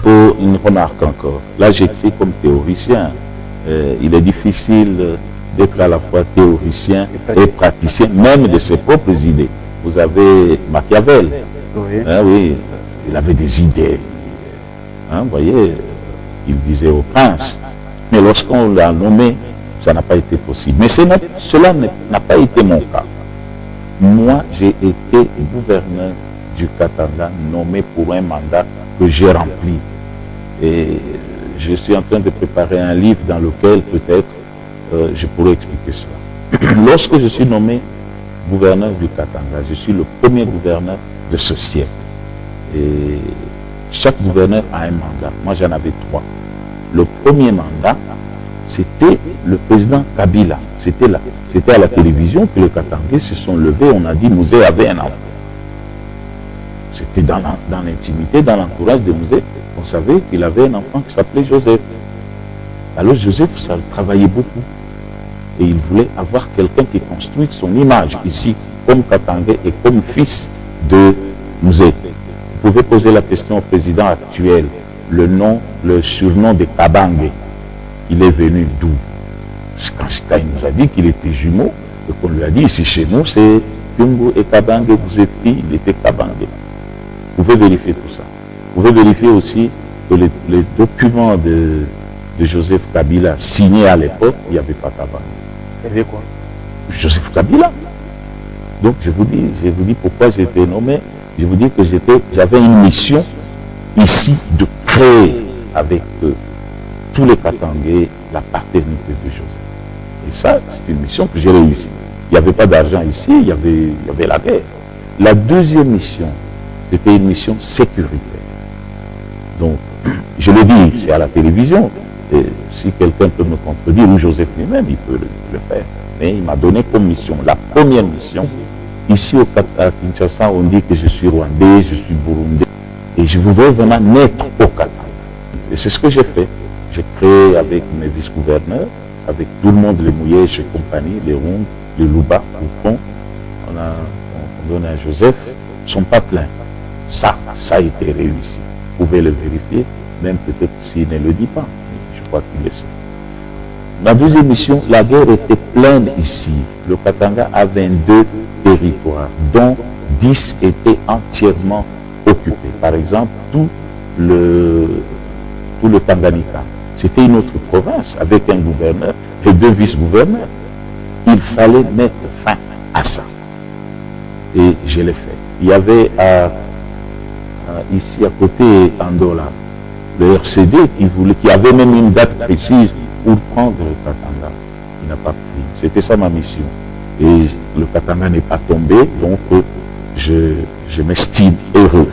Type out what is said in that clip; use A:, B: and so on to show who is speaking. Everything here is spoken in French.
A: faut une remarque encore. Là, j'écris comme théoricien. Il est difficile d'être à la fois théoricien et praticien, même de ses propres idées. Vous avez Machiavel.
B: Oui.
A: Hein, oui, il avait des idées. Hein, vous voyez, il disait au prince. Mais lorsqu'on l'a nommé, ça n'a pas été possible. Mais cela n'a pas été mon cas. Moi, j'ai été gouverneur du Katanga, nommé pour un mandat que j'ai rempli. Et je suis en train de préparer un livre dans lequel peut-être je pourrais expliquer cela. Lorsque je suis nommé gouverneur du Katanga, je suis le premier gouverneur de ce siècle. Et chaque gouverneur a un mandat. Moi, j'en avais 3. Le premier mandat, c'était le président Kabila. C'était à la télévision que les Katangais se sont levés. On a dit Mouzé avait un enfant. C'était dans l'intimité, dans l'entourage de Mouzé. On savait qu'il avait un enfant qui s'appelait Joseph. Alors Joseph, ça le travaillait beaucoup. Et il voulait avoir quelqu'un qui construise son image ici, comme Katangais et comme fils de Mouzé. Vous pouvez poser la question au président actuel. Le surnom de Kabange, il est venu d'où? Quand il nous a dit qu'il était jumeau, et qu'on lui a dit ici chez nous, c'est Kungu et Kabange, vous êtes qui? Il était Kabange. Vous pouvez vérifier tout ça. Vous pouvez vérifier aussi que les documents de Joseph Kabila signés à l'époque, il n'y avait pas Kabange.
B: Il y avait quoi?
A: Joseph Kabila. Donc je vous dis pourquoi j'ai été nommé. Je vous dis que j'avais une mission ici de créer avec tous les Katangais la paternité de Joseph. Et ça, c'est une mission que j'ai réussi. Il n'y avait pas d'argent ici, il y avait la guerre. La deuxième mission, c'était une mission sécuritaire. Donc, je le dis, c'est à la télévision. Et si quelqu'un peut me contredire, ou Joseph lui-même, il peut le faire. Mais il m'a donné comme mission, la première mission. Ici à Kinshasa, on dit que je suis rwandais, je suis burundais. Et je voudrais vraiment naître au Katanga. Et c'est ce que j'ai fait. J'ai créé avec mes vice-gouverneurs, avec tout le monde, les Mouyèges et compagnie, les Rondes, les Louba, le Pont. On donne à Joseph son patelin. Ça a été réussi. Vous pouvez le vérifier, même peut-être s'il ne le dit pas. Je crois qu'il le sait. Ma deuxième mission, la guerre était pleine ici. Le Katanga a 22 territoires, dont 10 étaient entièrement occupés. Par exemple, tout le Tanganyika. C'était une autre province avec un gouverneur et 2 vice-gouverneurs. Il fallait mettre fin à ça. Et je l'ai fait. Il y avait ici à côté Andola, le RCD qui avait même une date précise pour prendre le Katanga. Il n'a pas pris. C'était ça ma mission. Et le Katanga n'est pas tombé, donc je m'estime heureux.